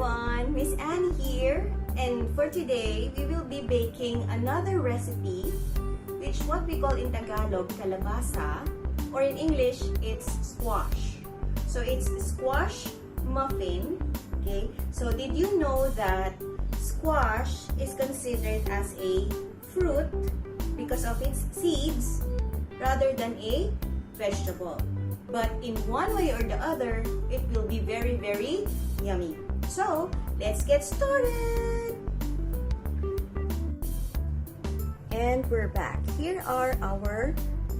everyone, Miss Anne here, and for today we will be baking another recipe which what we call in Tagalog kalabasa, or in English it's squash. So it's squash muffin. Okay, so did you know that squash is considered as a fruit because of its seeds rather than a vegetable? But in one way or the other, it will be very, very yummy. So, let's get started! And we're back. Here are our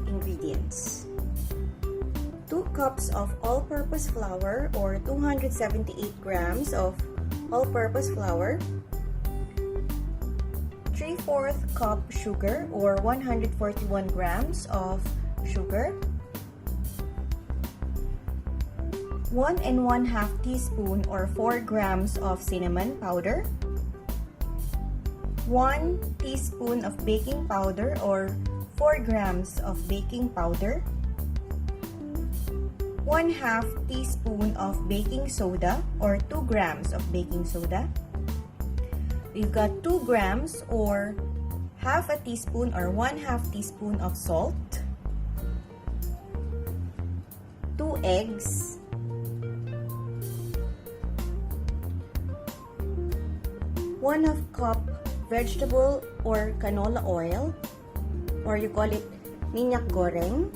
ingredients. 2 cups of all-purpose flour or 278 grams of all-purpose flour. 3/4 cup sugar or 141 grams of sugar. 1 1/2 teaspoon or 4 grams of cinnamon powder, 1 teaspoon of baking powder or 4 grams of baking powder, 1/2 teaspoon of baking soda or 2 grams of baking soda. We've got 2 grams or 1/2 teaspoon or 1/2 teaspoon of salt, 2 eggs, 1/2 cup vegetable or canola oil, or you call it minyak goreng.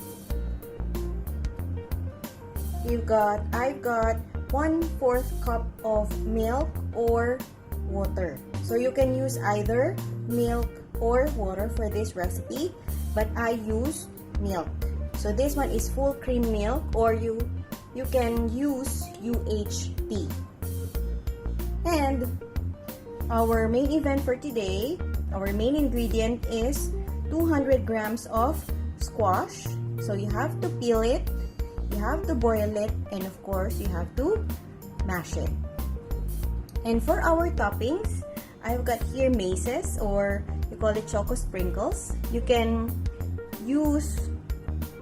I've got 1/4 cup of milk or water. So you can use either milk or water for this recipe, but I use milk. So this one is full cream milk, or you can use UHT. And our main event for today, our main ingredient is 200 grams of squash. So you have to peel it, you have to boil it, and of course you have to mash it. And for our toppings, I've got here mazes, or you call it choco sprinkles. You can use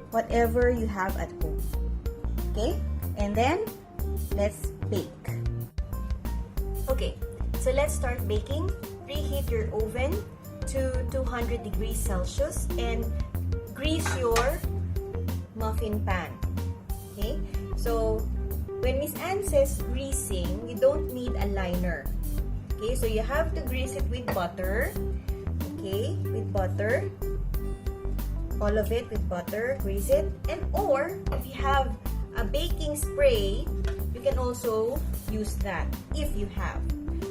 whatever you have at home. Okay? And then let's bake. Okay. So let's start baking. Preheat your oven to 200 degrees Celsius and grease your muffin pan. Okay? So when Miss Anne says greasing, you don't need a liner. Okay? So you have to grease it with butter. Okay? With butter. All of it with butter. Grease it. And or if you have a baking spray, you can also use that if you have.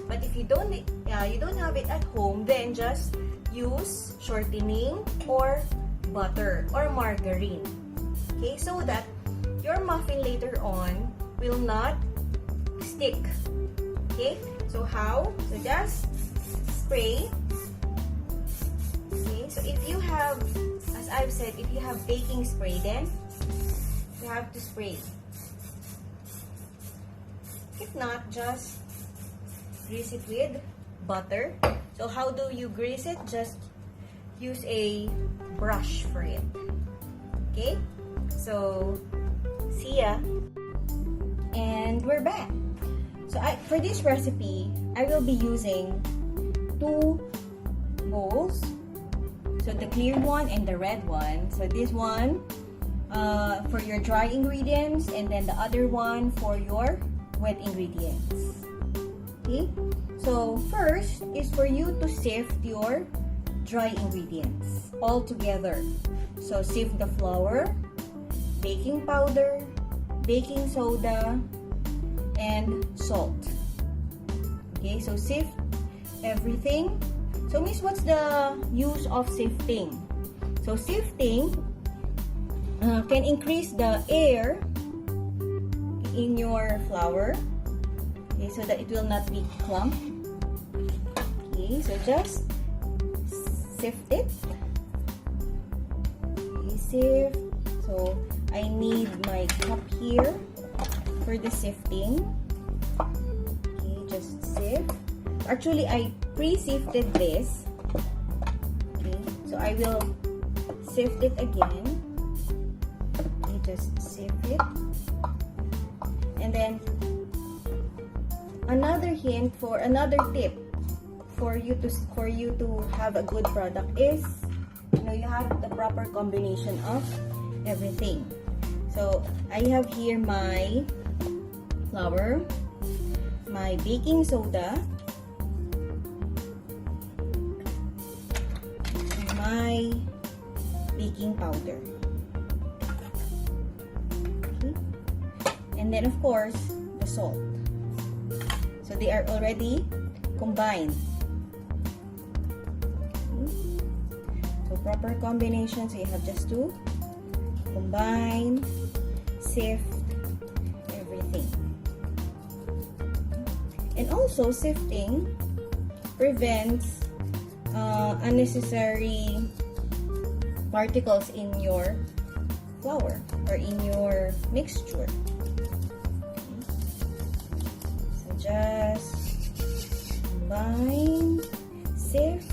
But if you don't have it at home, then just use shortening or butter or margarine. Okay, so that your muffin later on will not stick. Okay, so how? So just spray. Okay, so if you have, as I've said, if you have baking spray, then you have to spray. If not, just grease it with butter. So how do you grease it? Just use a brush for it. Okay? So, see ya. And we're back. So for this recipe, I will be using 2 bowls. So the clear one and the red one. So this one for your dry ingredients, and then the other one for your wet ingredients. Okay, so first is for you to sift your dry ingredients all together. So sift the flour, baking powder, baking soda, and salt. Okay, so sift everything. So Miss, what's the use of sifting? So sifting can increase the air in your flour. Okay, so that it will not be clumped. Okay, so just sift it. Okay, sift. So I need my cup here for the sifting. Okay, just sift. Actually, I pre-sifted this. Okay, so I will sift it again. Okay, just sift it. And then another hint for another tip for you to have a good product is, you have the proper combination of everything. So I have here my flour, my baking soda, and my baking powder. Okay. And then of course, the salt. So they are already combined. Okay. So proper combination, so you have just to combine, sift everything. And also, sifting prevents unnecessary particles in your flour or in your mixture. Okay. So just combine, sift,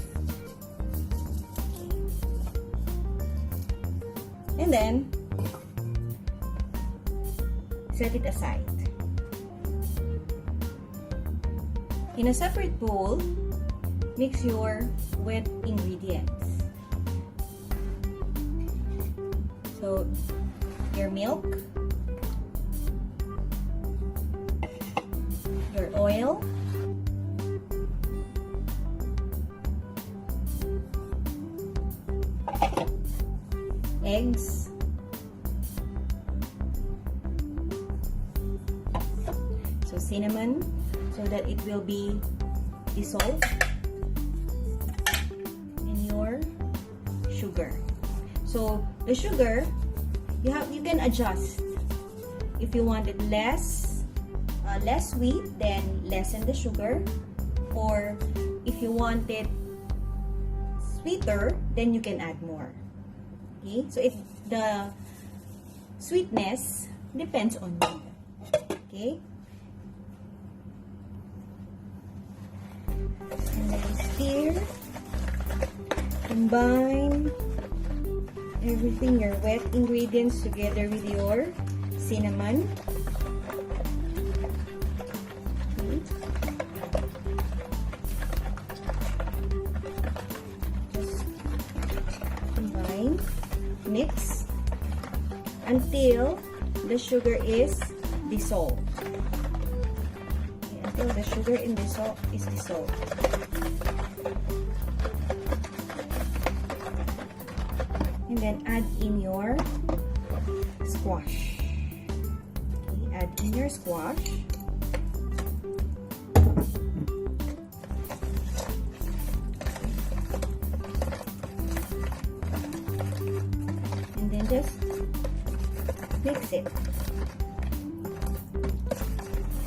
and then set it aside. In a separate bowl, mix your wet ingredients. So, your milk, your oil, eggs, so cinnamon, so that it will be dissolved, and your sugar. So the sugar, you can adjust. If you want it less sweet, then lessen the sugar, or if you want it sweeter, then you can add more. Okay, so the sweetness depends on you. Okay. And then stir, combine everything, your wet ingredients together with your cinnamon. Okay. Just combine, mix until the sugar is dissolved. Okay, until the sugar is dissolved. And then add in your squash. Okay, add in your squash. And then just mix it.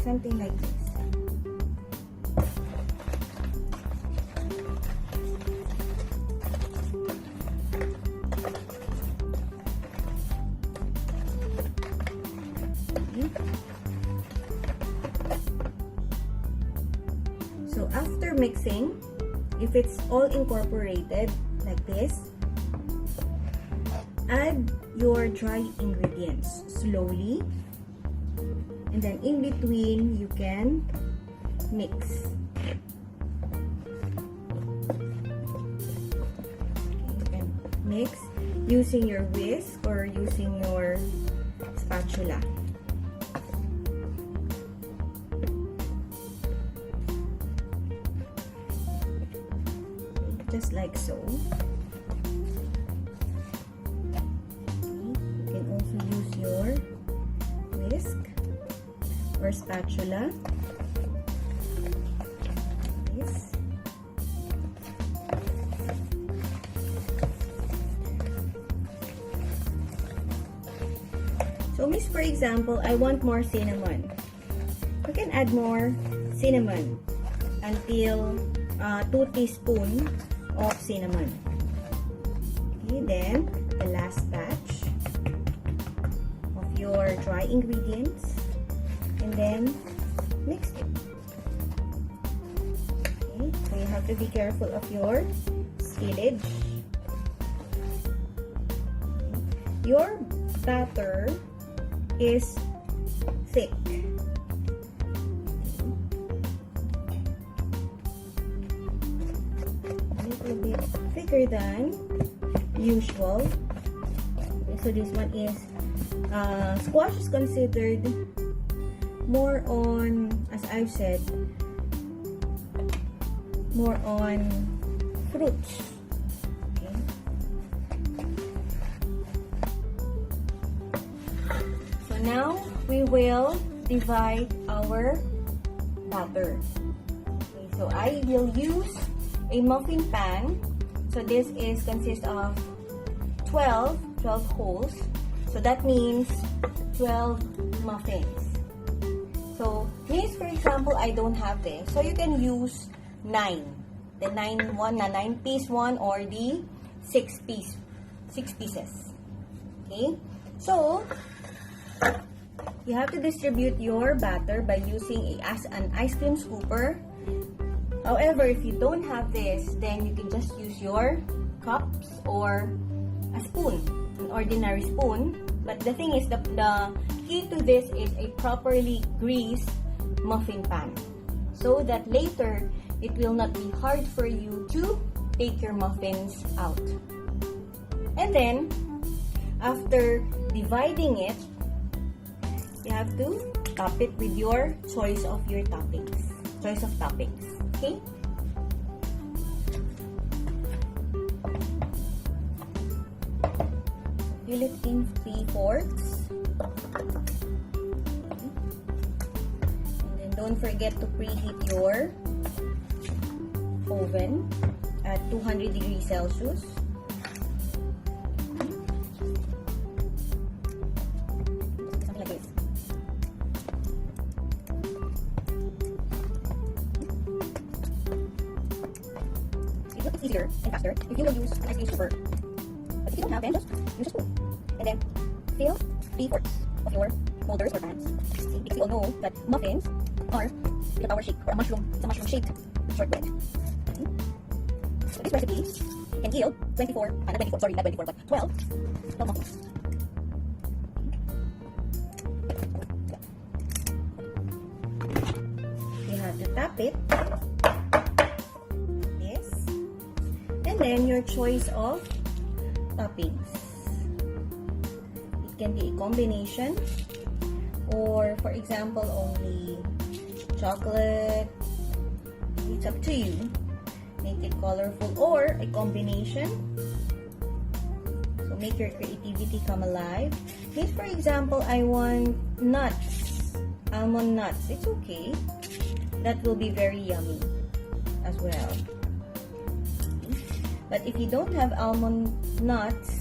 Something like this. So after mixing, if it's all incorporated like this, add your dry ingredients slowly, and then in between you can mix. You can mix using your whisk or using your spatula. Just like so. Okay. You can also use your whisk or spatula. This. So, Miss, for example, I want more cinnamon. You can add more cinnamon until 2 teaspoons of cinnamon. Okay, then the last batch of your dry ingredients, and then mix it. Okay, so you have to be careful of your spillage. Okay. Your batter is thick. Okay. a bit thicker than usual. Okay, so this one is squash is considered more on, as I've said, more on fruits. Okay. So now we will divide our batter. Okay, so I will use a muffin pan. So this is consists of 12 holes. So that means 12 muffins. So means, for example, I don't have this. So you can use 9. The 9-piece one, or the 6 pieces. Okay? So you have to distribute your batter by using an ice cream scooper. However, if you don't have this, then you can just use your cups or a spoon, an ordinary spoon. But the thing is, the key to this is a properly greased muffin pan, so that later it will not be hard for you to take your muffins out. And then, after dividing it, you have to top it with your choice of toppings. Okay? Fill it in 3 forks. And then don't forget to preheat your oven at 200 degrees Celsius. Something like this. It looks easier and faster if you will use an ice cream scooper. But if you don't have, then just use a spoon. And then fill 3 fourths of your molders or pans. See, because we all know that muffins are a flower shape, or a mushroom. It's a mushroom shaped shortbread. So this recipe can yield 12 muffins. You have to tap it. This. And then your choice of toppings. It can be a combination, or for example only chocolate. It's up to you. Make it colorful, or a combination. So make your creativity come alive. If for example I want nuts, almond nuts, it's okay. That will be very yummy as well. But if you don't have almond nuts,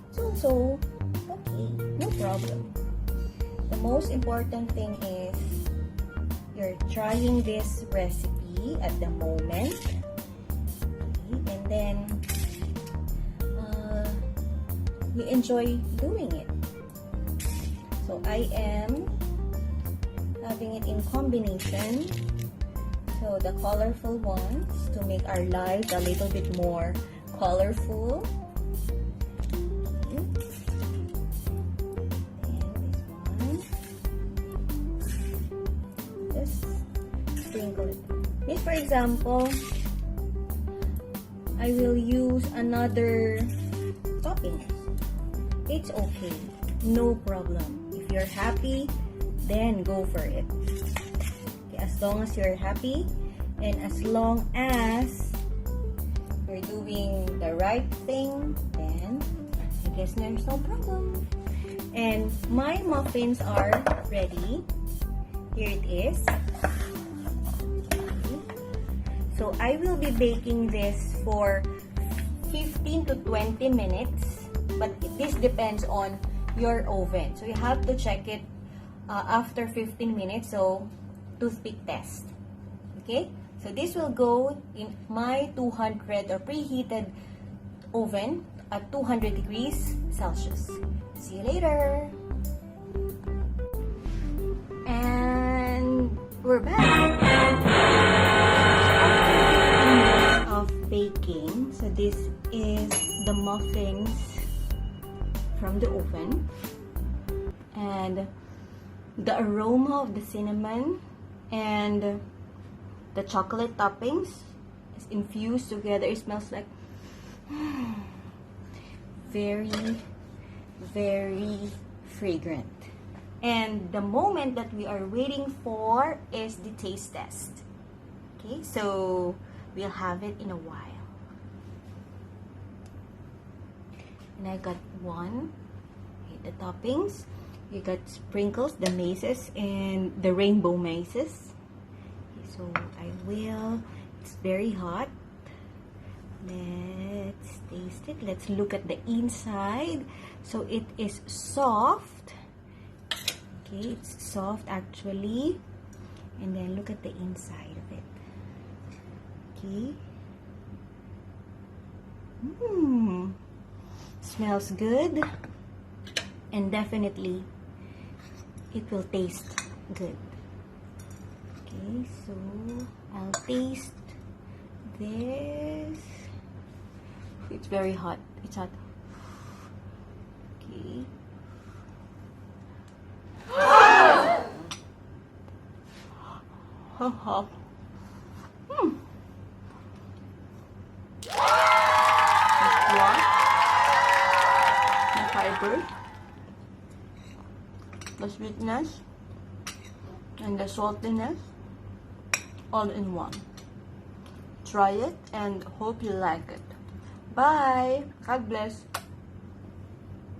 it's also okay, no problem. The most important thing is you're trying this recipe at the moment, okay, and then you enjoy doing it. So I am having it in combination, so the colorful ones, to make our lives a little bit more colorful. Okay. And this one, just sprinkle it. If for example I will use another topping, it's okay, no problem. If you're happy, then go for it. Okay, as long as you're happy, and as long as you're doing the right thing, then I guess there's no problem. And my muffins are ready. Here it is. Okay. So I will be baking this for 15 to 20 minutes, but this depends on your oven. So you have to check it after 15 minutes, so toothpick test. Okay, so this will go in my 200 or preheated oven at 200 degrees Celsius. See you later. And we're back. Of baking. So this is the muffins from the oven, and the aroma of the cinnamon and the chocolate toppings It's infused together. It smells like very, very fragrant. And the moment that we are waiting for is the taste test. Okay, so we'll have it in a while. And I got one. Okay, the toppings. You got sprinkles, the mazes, and the rainbow mazes. Okay, so I will. It's very hot. Let's taste it. Let's look at the inside. So it is soft. Okay, it's soft actually. And then look at the inside of it. Okay. Smells good. And definitely it will taste good. Okay, so I'll taste this. It's very hot. It's hot. Okay. The fiber, the sweetness, and the saltiness all in one. Try it and hope you like it. Bye. God bless.